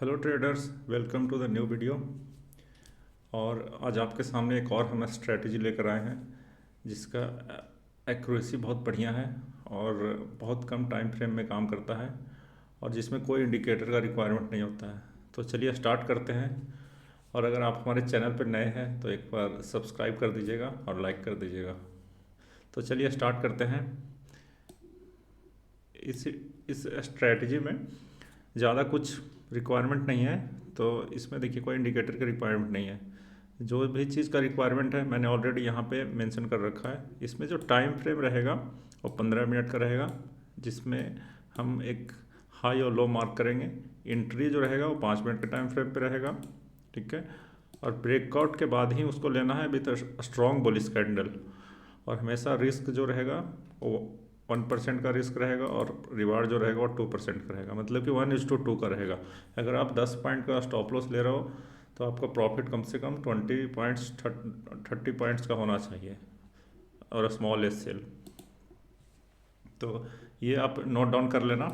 Hello traders, welcome to the new video. और आज आपके सामने एक और हम स्ट्रेटजी लेकर आए हैं जिसका एक्यूरेसी बहुत बढ़िया है और बहुत कम टाइम फ्रेम में काम करता है और जिसमें कोई इंडिकेटर का रिक्वायरमेंट नहीं होता है। तो चलिए स्टार्ट करते हैं। और अगर आप हमारे चैनल पर नए हैं तो एक बार सब्सक्राइब कर दीजिएगा और लाइक कर दीजिएगा। तो चलिए स्टार्ट करते हैं। इस स्ट्रेटजी में ज़्यादा कुछ रिक्वायरमेंट नहीं है, तो इसमें देखिए कोई इंडिकेटर की रिक्वायरमेंट नहीं है। जो भी चीज़ का रिक्वायरमेंट है मैंने ऑलरेडी यहाँ पे मेंशन कर रखा है। इसमें जो टाइम फ्रेम रहेगा वो 15 मिनट का रहेगा, जिसमें हम एक हाई और लो मार्क करेंगे। एंट्री जो रहेगा वो 5 मिनट के टाइम फ्रेम पे रहेगा, ठीक है। और ब्रेकआउट के बाद ही उसको लेना है विथ स्ट्रॉन्ग बुलिश कैंडल। और हमेशा रिस्क जो रहेगा वो 1% का रिस्क रहेगा और रिवार्ड जो रहेगा वो 2% का रहेगा, मतलब कि 1:2 का रहेगा। अगर आप 10 पॉइंट का स्टॉप लॉस ले रहे हो तो आपका प्रॉफिट कम से कम 20 पॉइंट्स 30 पॉइंट्स का होना चाहिए और स्मॉल एस सेल। तो ये आप नोट डाउन कर लेना।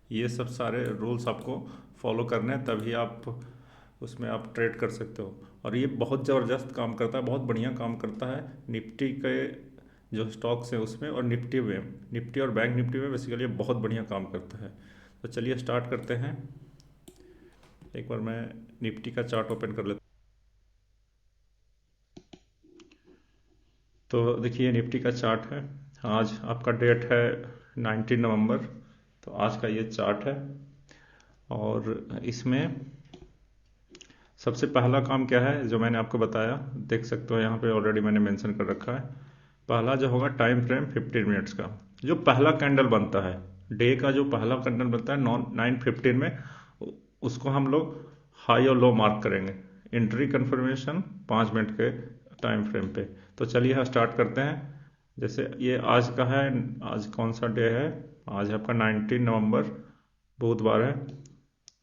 ये सब सारे रूल्स आपको फॉलो करने हैं, तभी आप उसमें आप ट्रेड कर सकते हो। और ये बहुत ज़बरदस्त काम करता है, बहुत बढ़िया काम करता है निफ्टी के जो स्टॉक्स हैं उसमें और निफ्टी और बैंक निफ्टी में बेसिकली बहुत बढ़िया काम करता है। तो चलिए स्टार्ट करते हैं। एक बार मैं निफ्टी का चार्ट ओपन कर लेता हूँ। तो देखिए निफ्टी का चार्ट है। आज आपका डेट है 19 नवंबर। तो आज का ये चार्ट है और इसमें सबसे पहला काम क्या है जो मैंने आपको बताया, देख सकते हो यहाँ पे ऑलरेडी मैंने मेंशन कर रखा है। पहला जो होगा टाइम फ्रेम 15 मिनट्स का। जो पहला कैंडल बनता है डे का, जो पहला कैंडल बनता है 9:15 में, उसको हम लोग हाई और लो मार्क करेंगे। एंट्री कंफर्मेशन 5 मिनट के टाइम फ्रेम पे। तो चलिए यहाँ स्टार्ट करते हैं। जैसे ये आज का है, आज कौन सा डे है, आज है आपका 19 नवंबर, बुधवार है।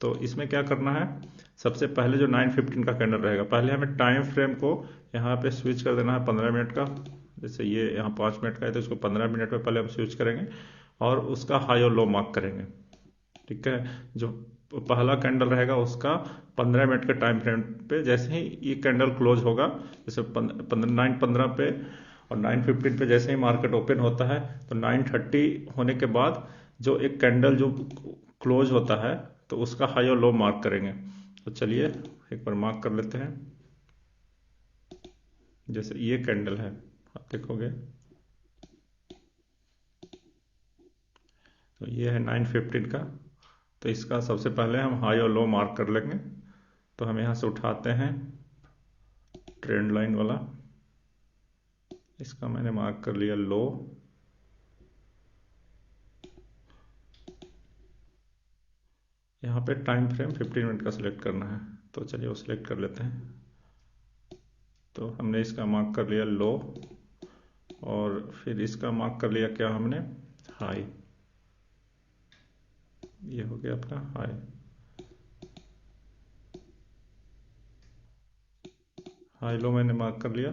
तो इसमें क्या करना है, सबसे पहले जो 9:15 का कैंडल रहेगा, पहले हमें टाइम फ्रेम को यहाँ पे स्विच कर देना है 15 मिनट का। जैसे ये यहाँ 5 मिनट का है तो इसको 15 मिनट में पहले हम स्विच करेंगे और उसका हाई और लो मार्क करेंगे, ठीक है। जो पहला कैंडल रहेगा उसका 15 मिनट के टाइम फ्रेम पे जैसे ही ये कैंडल क्लोज होगा, जैसे 9:15 पे और 9:15 पे जैसे ही मार्केट ओपन होता है, तो 9:30 होने के बाद जो एक कैंडल जो क्लोज होता है तो उसका हाई और लो मार्क करेंगे। तो चलिए एक बार मार्क कर लेते हैं। जैसे ये कैंडल है, आप देखोगे तो ये है 9:15 का। तो इसका सबसे पहले हम हाई और लो मार्क कर लेंगे। तो हम यहाँ से उठाते हैं ट्रेंड लाइन वाला, इसका मैंने मार्क कर लिया लो। यहाँ पे टाइम फ्रेम 15 मिनट का सिलेक्ट करना है, तो चलिए वो सिलेक्ट कर लेते हैं। तो हमने इसका मार्क कर लिया लो और फिर इसका मार्क कर लिया क्या हमने, हाई। ये हो गया अपना हाई। हाई लो मैंने मार्क कर लिया।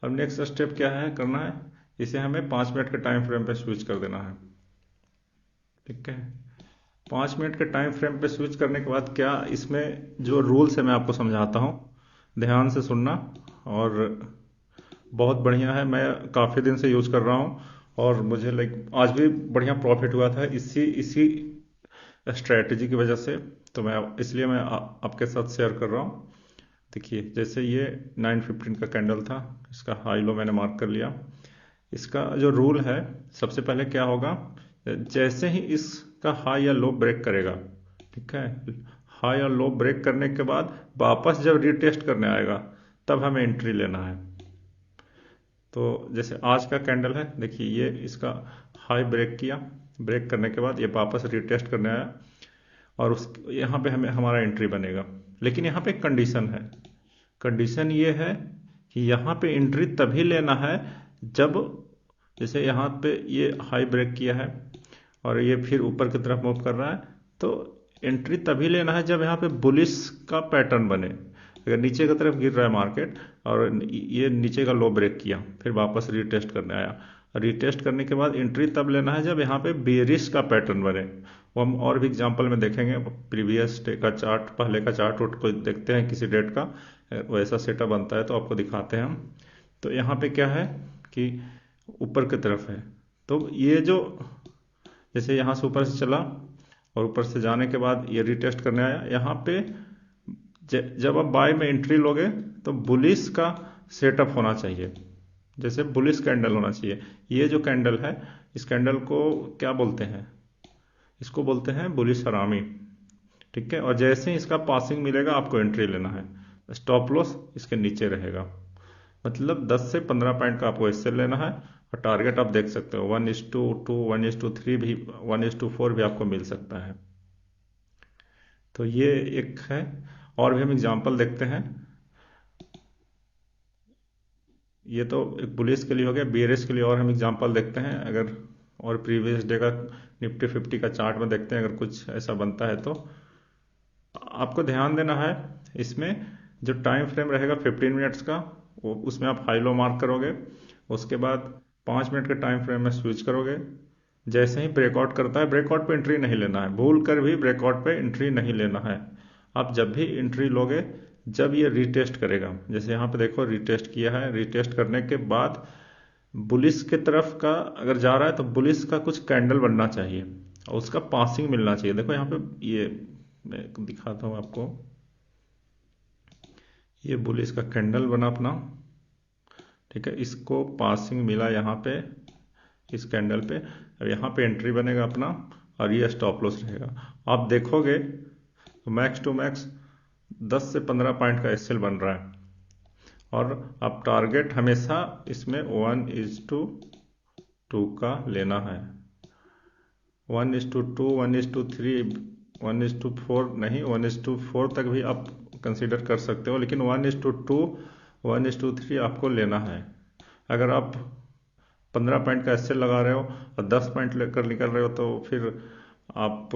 अब नेक्स्ट स्टेप क्या है करना है, इसे हमें 5 मिनट के टाइम फ्रेम पे स्विच कर देना है, ठीक है। 5 मिनट के टाइम फ्रेम पे स्विच करने के बाद क्या, इसमें जो रूल्स है मैं आपको समझाता हूँ, ध्यान से सुनना। और बहुत बढ़िया है, मैं काफ़ी दिन से यूज़ कर रहा हूँ और मुझे लाइक आज भी बढ़िया प्रॉफिट हुआ था इसी इसी स्ट्रेटजी की वजह से। तो मैं इसलिए मैं आपके साथ शेयर कर रहा हूँ। देखिए जैसे ये 9:15 का कैंडल था, इसका हाई लो मैंने मार्क कर लिया। इसका जो रूल है, सबसे पहले क्या होगा, जैसे ही इसका हाई या लो ब्रेक करेगा, ठीक है, हाई और लो ब्रेक करने के बाद वापस जब रीटेस्ट करने आएगा तब हमें एंट्री लेना है। तो जैसे आज का कैंडल है, देखिए ये इसका हाई ब्रेक किया, ब्रेक करने के बाद ये वापस रीटेस्ट करने आया और उस यहाँ पे हमें हमारा एंट्री बनेगा। लेकिन यहाँ पे एक कंडीशन है, कंडीशन ये है कि यहाँ पे एंट्री तभी लेना है जब, जैसे यहाँ पे ये हाई ब्रेक किया है और ये फिर ऊपर की तरफ मूव कर रहा है, तो एंट्री तभी लेना है जब यहाँ पे बुलिश का पैटर्न बने। अगर नीचे की तरफ गिर रहा है मार्केट और ये नीचे का लो ब्रेक किया फिर वापस रीटेस्ट करने आया रिटेस्ट करने के बाद एंट्री तब लेना है जब यहाँ पे बेरिश का पैटर्न बने। वो हम और भी एग्जांपल में देखेंगे। प्रीवियस डे का चार्ट, पहले का चार्ट उठ को देखते हैं किसी डेट का, वैसा सेटअप बनता है तो आपको दिखाते हैं हम। तो यहाँ पे क्या है कि ऊपर की तरफ है, तो ये जो जैसे यहाँ से ऊपर से चला और ऊपर से जाने के बाद ये रिटेस्ट करने आया, यहाँ पे जब आप बाय में एंट्री लोगे तो बुलिश का सेटअप होना चाहिए, जैसे बुलिश कैंडल होना चाहिए। ये जो कैंडल है, इस कैंडल को क्या बोलते हैं, इसको बोलते हैं बुलिश हरामी। ठीक है, और जैसे ही इसका पासिंग मिलेगा आपको एंट्री लेना है। स्टॉप लॉस इसके नीचे रहेगा, मतलब 10 से 15 पॉइंट का आपको इससे लेना है। और टारगेट आप देख सकते हो 1:2, 1:3 भी, 1:4 भी आपको मिल सकता है। तो ये एक है। और भी हम एग्जांपल देखते हैं। ये तो एक बुलिश के लिए हो गया, बेयरिश के लिए और हम एग्जांपल देखते हैं। अगर और प्रीवियस डे का निफ्टी 50 का चार्ट में देखते हैं, अगर कुछ ऐसा बनता है तो आपको ध्यान देना है। इसमें जो टाइम फ्रेम रहेगा 15 मिनट्स का, वो उसमें आप हाई लो मार्क करोगे। उसके बाद 5 मिनट के टाइम फ्रेम में स्विच करोगे। जैसे ही ब्रेकआउट करता है, ब्रेकआउट पे एंट्री नहीं लेना है, भूल कर भी ब्रेकआउट पे एंट्री नहीं लेना है। आप जब भी एंट्री लोगे जब ये रिटेस्ट करेगा, जैसे यहाँ पे देखो रिटेस्ट किया है, रिटेस्ट करने के बाद बुलिस के तरफ का अगर जा रहा है तो बुलिस का कुछ कैंडल बनना चाहिए और उसका पासिंग मिलना चाहिए। देखो यहाँ पे ये मैं दिखाता हूँ आपको, ये बुलिस का कैंडल बना अपना। ठीक है, इसको पासिंग मिला यहाँ पे इस कैंडल पे। अब यहाँ पे एंट्री बनेगा अपना और ये स्टॉप लॉस रहेगा। आप देखोगे तो मैक्स टू मैक्स 10 से 15 पॉइंट का एसएल बन रहा है। और आप टारगेट हमेशा इसमें 1:2 का लेना है। 1:2, 1:3, 1:4 नहीं, 1:4 तक भी आप कंसीडर कर सकते हो, लेकिन 1:2, 1:3 आपको लेना है। अगर आप 15 पॉइंट का एसएल लगा रहे हो और 10 पॉइंट लेकर निकल रहे हो तो फिर आप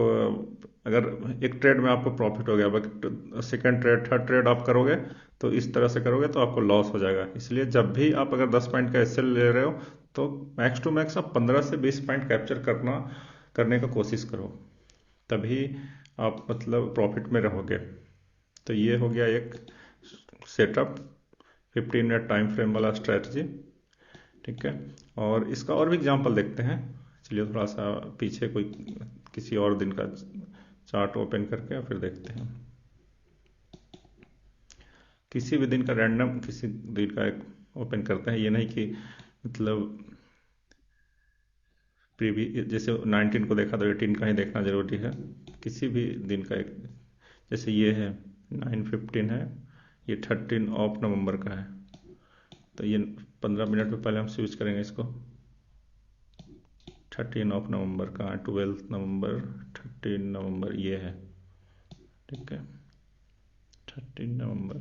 अगर एक ट्रेड में आपको प्रॉफिट हो गया, but second trade, third trade आप करोगे तो इस तरह से करोगे तो आपको लॉस हो जाएगा। इसलिए जब भी आप अगर 10 पॉइंट का एसएल ले रहे हो तो मैक्स टू मैक्स आप 15 से 20 पॉइंट कैप्चर करने का कोशिश करो, तभी आप मतलब प्रॉफिट में रहोगे। तो ये हो गया एक सेटअप 15 मिनट टाइम फ्रेम वाला स्ट्रेटजी। ठीक है, और इसका और भी एग्जांपल देखते हैं। चलिए थोड़ा सा पीछे कोई किसी और दिन का चार्ट ओपन करके फिर देखते हैं। किसी भी दिन का रैंडम किसी दिन का एक ओपन करते हैं। ये नहीं कि मतलब प्रीवी जैसे 19 को देखा तो 18 का ही देखना जरूरी है। किसी भी दिन का एक, जैसे ये है 9:15 है, ये 13 ऑफ नवंबर का है। तो ये 15 मिनट में पहले हम स्विच करेंगे इसको। 13 ऑफ नवंबर का, 12 नवंबर, 13 नवंबर ये है। ठीक है, 13 नवंबर।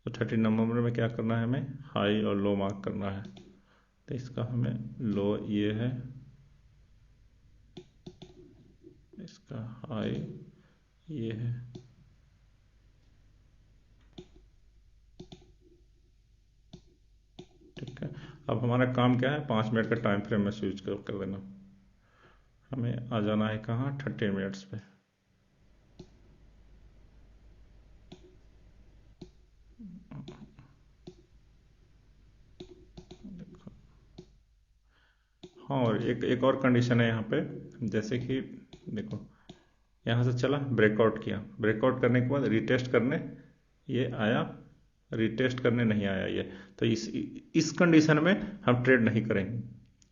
तो 13 नवंबर में क्या करना है, हमें हाई और लो मार्क करना है। तो इसका हमें लो ये है, इसका हाई ये है। ठीक है, अब हमारा काम क्या है, 5 मिनट का टाइम फ्रेम में स्विच कर देना। हमें आ जाना है कहाँ, 30 मिनट्स पे। देखो, हाँ, और एक और कंडीशन है यहाँ पे, जैसे कि देखो यहाँ से चला, ब्रेकआउट किया, ब्रेकआउट करने के बाद रिटेस्ट करने ये आया, रिटेस्ट करने नहीं आया ये, तो इस कंडीशन में हम ट्रेड नहीं करेंगे।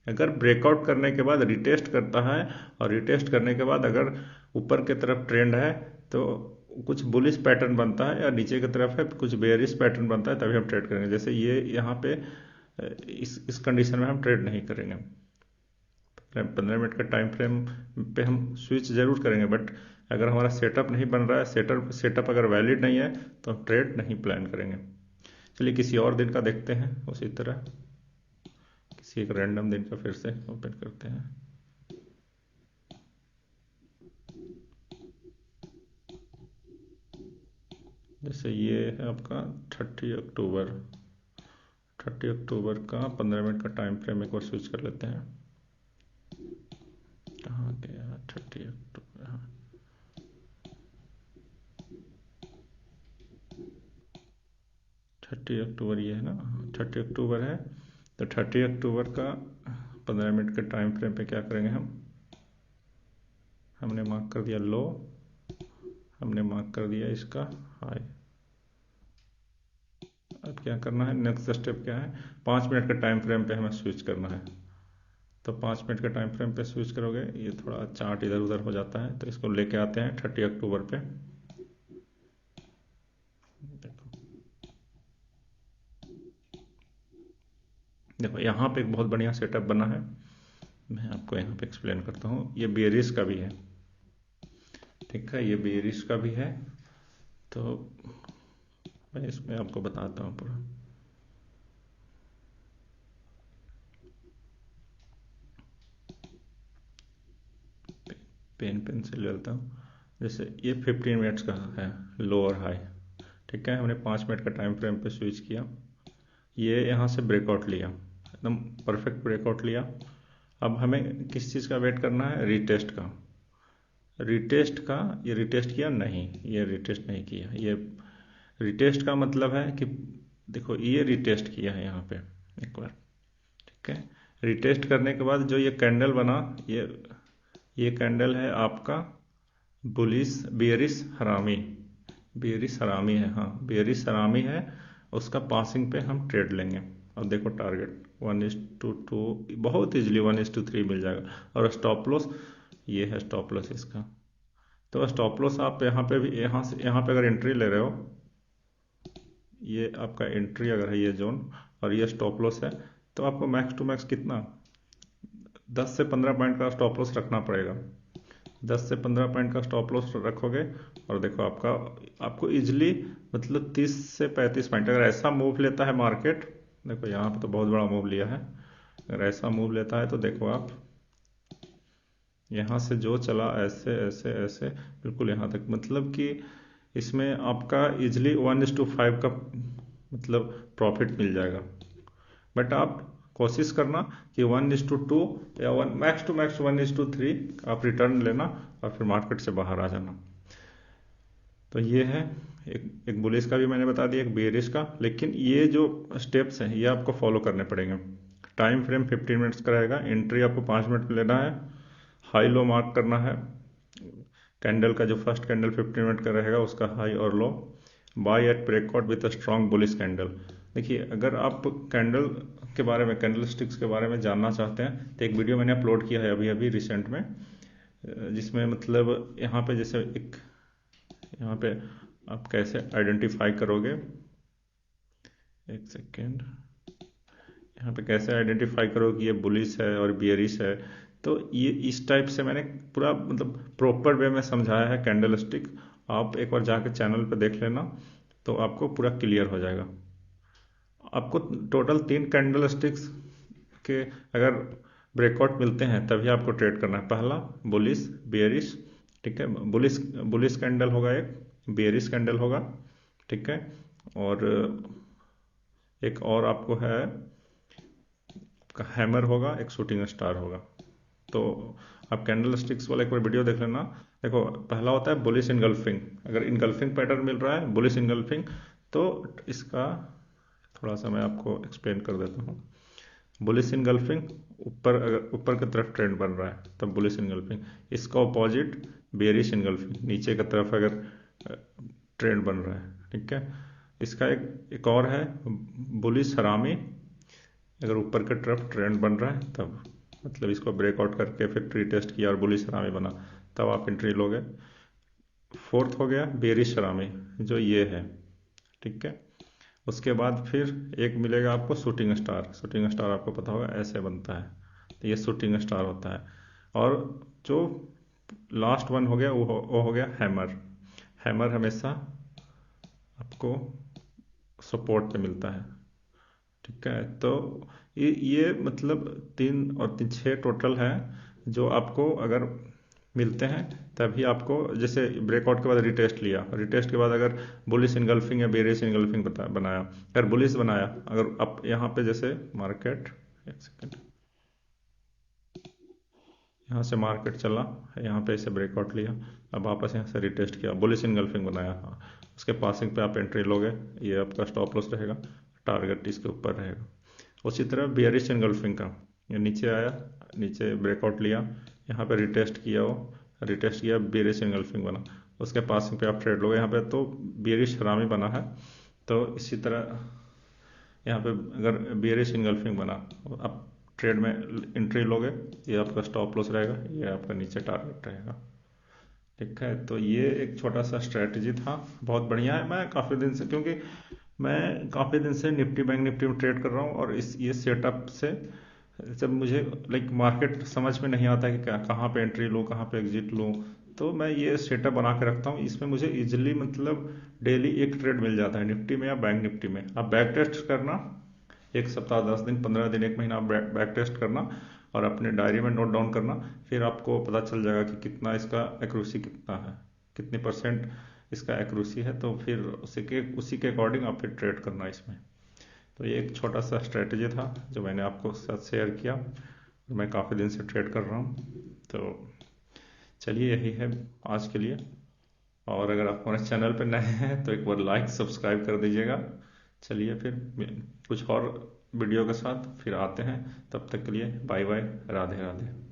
अगर ब्रेकआउट करने के बाद रिटेस्ट करता है और रिटेस्ट करने के बाद अगर ऊपर की तरफ ट्रेंड है तो कुछ बुलिश पैटर्न बनता है, या नीचे की तरफ है कुछ बेयरिश पैटर्न बनता है, तभी हम ट्रेड करेंगे। जैसे ये यहाँ पे इस कंडीशन में हम ट्रेड नहीं करेंगे। 15 मिनट का टाइम फ्रेम पे हम स्विच जरूर करेंगे, बट अगर हमारा सेटअप नहीं बन रहा है, सेटअप अगर वैलिड नहीं है तो हम ट्रेड नहीं प्लान करेंगे। चलिए किसी और दिन का देखते हैं, उसी तरह किसी एक रैंडम दिन का फिर से ओपन करते हैं। जैसे ये है आपका 30 अक्टूबर, 30 अक्टूबर का 15 मिनट का टाइम फ्रेम एक बार स्विच कर लेते हैं। कहाँ गया 30 अक्टूबर? हाँ, 30 अक्टूबर ये है ना? हाँ, 30 अक्टूबर है। तो 30 अक्टूबर का 15 मिनट के टाइम फ्रेम पे क्या करेंगे हम? हमने मार्क कर दिया लो, हमने मार्क कर दिया इसका हाई। अब क्या करना है? नेक्स्ट स्टेप क्या है? 5 मिनट के टाइम फ्रेम पे हमें स्विच करना है। तो 5 मिनट के टाइम फ्रेम पे स्विच करोगे, ये थोड़ा चार्ट इधर उधर हो जाता है, तो इसको लेके आते हैं 30 अक्टूबर पे। देखो देखो यहाँ पे एक बहुत बढ़िया सेटअप बना है। मैं आपको यहाँ पे एक्सप्लेन करता हूँ। ये बेयरिश का भी है, ठीक है, ये बेयरिश का भी है। तो मैं इसमें आपको बताता हूँ पूरा। पेन पेंसिल लेता हूँ। जैसे ये 15 मिनट्स का है लो और हाई, ठीक है। हमने 5 मिनट का टाइम फ्रेम पे स्विच किया, ये यहाँ से ब्रेकआउट लिया, एकदम परफेक्ट ब्रेकआउट लिया। अब हमें किस चीज़ का वेट करना है? रीटेस्ट का। रीटेस्ट का, ये रीटेस्ट किया नहीं, ये रीटेस्ट नहीं किया। ये रीटेस्ट का मतलब है कि देखो ये रीटेस्ट किया है यहाँ पे एक बार, ठीक है। रीटेस्ट करने के बाद जो ये कैंडल बना, ये कैंडल है आपका बुलिस बेयरिश हरामी। बेयरिश हरामी है, हाँ बेयरिश हरामी है। उसका पासिंग पे हम ट्रेड लेंगे। अब देखो टारगेट 1:2, बहुत इजीली 1:3 मिल जाएगा। और स्टॉप लॉस, ये है स्टॉप लॉस इसका। तो स्टॉप लॉस आप यहाँ पे भी, यहाँ पे अगर एंट्री ले रहे हो, ये आपका एंट्री अगर है ये जोन, और ये स्टॉप लॉस है, तो आपको मैक्स टू मैक्स कितना 10 से 15 पॉइंट का स्टॉप लॉस रखना पड़ेगा। 10 से 15 पॉइंट का स्टॉप लॉस रखोगे, और देखो आपको इजिली मतलब 30 से 35 पॉइंट अगर ऐसा मूव लेता है मार्केट, देखो यहाँ पे तो बहुत बड़ा मूव लिया है, अगर ऐसा मूव लेता है तो देखो आप यहाँ से जो चला ऐसे ऐसे ऐसे बिल्कुल यहाँ तक, मतलब कि इसमें आपका इजिली 1:5 का मतलब प्रॉफिट मिल जाएगा। बट आप कोशिश करना कि 1:2 या मैक्स टू मैक्स 1:3 आप रिटर्न लेना, और फिर मार्केट से बाहर आ जाना। तो ये है एक बुलिश का भी मैंने बता दिया, एक बेयरिश का। लेकिन ये जो स्टेप्स हैं ये आपको फॉलो करने पड़ेंगे। टाइम फ्रेम 15 मिनट्स का रहेगा, एंट्री आपको 5 मिनट में लेना है, हाई लो मार्क करना है, कैंडल का जो फर्स्ट कैंडल 15 मिनट का रहेगा उसका हाई और low, buy at breakout with a strong bullish candle. देखिए अगर आप कैंडल के बारे में, कैंडल स्टिक्स के बारे में जानना चाहते हैं, तो एक वीडियो मैंने अपलोड किया है अभी अभी रिसेंट में, जिसमें मतलब यहाँ पे जैसे एक, यहाँ पे आप कैसे आइडेंटिफाई करोगे, एक सेकेंड, यहाँ पे कैसे आइडेंटिफाई करोगे कि ये बुलिश है और बियरिश है। तो ये इस टाइप से मैंने पूरा मतलब प्रॉपर वे में समझाया है कैंडल स्टिक। आप एक बार जाकर चैनल पे देख लेना, तो आपको पूरा क्लियर हो जाएगा। आपको टोटल 3 कैंडल स्टिक्स के अगर ब्रेकआउट मिलते हैं तभी आपको ट्रेड करना है। पहला बुलिश बेयरिश, ठीक है, बुलिश बुलिश कैंडल होगा, एक बेयरिश कैंडल होगा, ठीक है। और एक और आपको है का हैमर होगा, एक शूटिंग स्टार होगा। तो आप कैंडल स्टिक्स वाला एक बार वीडियो देख लेना। देखो पहला होता है बुलिश इनगल्फिंग, अगर इनगल्फिंग पैटर्न मिल रहा है बुलिश इनगल्फिंग, तो इसका थोड़ा सा मैं आपको एक्सप्लेन कर देता हूँ। बुलिश इनगल्फिंग, ऊपर अगर ऊपर की तरफ ट्रेंड बन रहा है तब बुलिश इनगल्फिंग। इसका ऑपोजिट बेयरिश इनगल्फिंग, नीचे की तरफ अगर ट्रेंड बन रहा है, ठीक है। इसका एक और है बुलिश हरामी, अगर ऊपर की तरफ ट्रेंड बन रहा है तब, मतलब इसको ब्रेकआउट करके फिर ट्री टेस्ट किया और बुलिश हरामी बना, तब आप एंट्री लोगे। फोर्थ हो गया बेयरिश हरामी, जो ये है, ठीक है। उसके बाद फिर एक मिलेगा आपको शूटिंग स्टार। शूटिंग स्टार आपको पता होगा ऐसे बनता है, तो ये शूटिंग स्टार होता है। और जो लास्ट वन हो गया वो हो गया हैमर। हैमर हमेशा आपको सपोर्ट पे मिलता है, ठीक है। तो ये मतलब 3 और 3 6 टोटल है जो आपको अगर मिलते हैं, तभी आपको, जैसे ब्रेकआउट के बाद रिटेस्ट लिया, रिटेस्ट के बाद अगर बुलिश इनगल्फिंग या बेरिश इनगल्फिंग बनाया, अगर बुलिश बनाया, अगर आप यहाँ पे जैसे मार्केट, एक सेकेंड, यहाँ से मार्केट चला, यहाँ पे इसे ब्रेकआउट लिया, अब वापस यहाँ से रिटेस्ट किया, बुलिश इनगल्फिंग बनाया, हाँ, उसके पासिंग पे आप एंट्री लोगे, ये आपका स्टॉप लॉस रहेगा, टारगेट इसके ऊपर रहेगा। उसी तरह बेयरिश इनगल्फिंग का, ये नीचे आया, नीचे ब्रेकआउट लिया, यहाँ पे रिटेस्ट किया, वो रिटेस्ट किया, बेयरिश इनगल्फिंग बना, उसके पासिंग पे आप ट्रेड लोगे, यहाँ पे तो बेयरिश हरामी बना है, तो इसी तरह यहाँ पे अगर बेयरिश इनगल्फिंग बना, आप ट्रेड में एंट्री लोगे, ये आपका स्टॉप लॉस रहेगा, ये आपका नीचे टारगेट रहेगा। ठीक है, तो ये एक छोटा सा स्ट्रेटजी था, बहुत बढ़िया है। मैं काफ़ी दिन से, क्योंकि मैं काफ़ी दिन से निफ्टी बैंक निफ्टी में ट्रेड कर रहा हूँ, और इस ये सेटअप से जब मुझे लाइक मार्केट समझ में नहीं आता कि क्या, कहाँ पे एंट्री लूँ, कहाँ पे एग्जिट लूँ, तो मैं ये सेटअप बना के रखता हूँ। इसमें मुझे इजिली मतलब डेली एक ट्रेड मिल जाता है निफ्टी में या बैंक निफ्टी में। आप बैक टेस्ट करना, एक सप्ताह, 10 दिन, 15 दिन, एक महीना बैक टेस्ट करना और अपने डायरी में नोट डाउन करना, फिर आपको पता चल जाएगा कि कितना इसका एक्यूरेसी कितना है, कितनी परसेंट इसका एक्यूरेसी है, तो फिर उसी के अकॉर्डिंग आप फिर ट्रेड करना इसमें। तो ये एक छोटा सा स्ट्रेटजी था जो मैंने आपको साथ शेयर किया, मैं काफ़ी दिन से ट्रेड कर रहा हूँ। तो चलिए, यही है आज के लिए, और अगर आप हमारे चैनल पर नए हैं तो एक बार लाइक सब्सक्राइब कर दीजिएगा। चलिए फिर कुछ और वीडियो के साथ फिर आते हैं, तब तक के लिए बाय बाय, राधे राधे।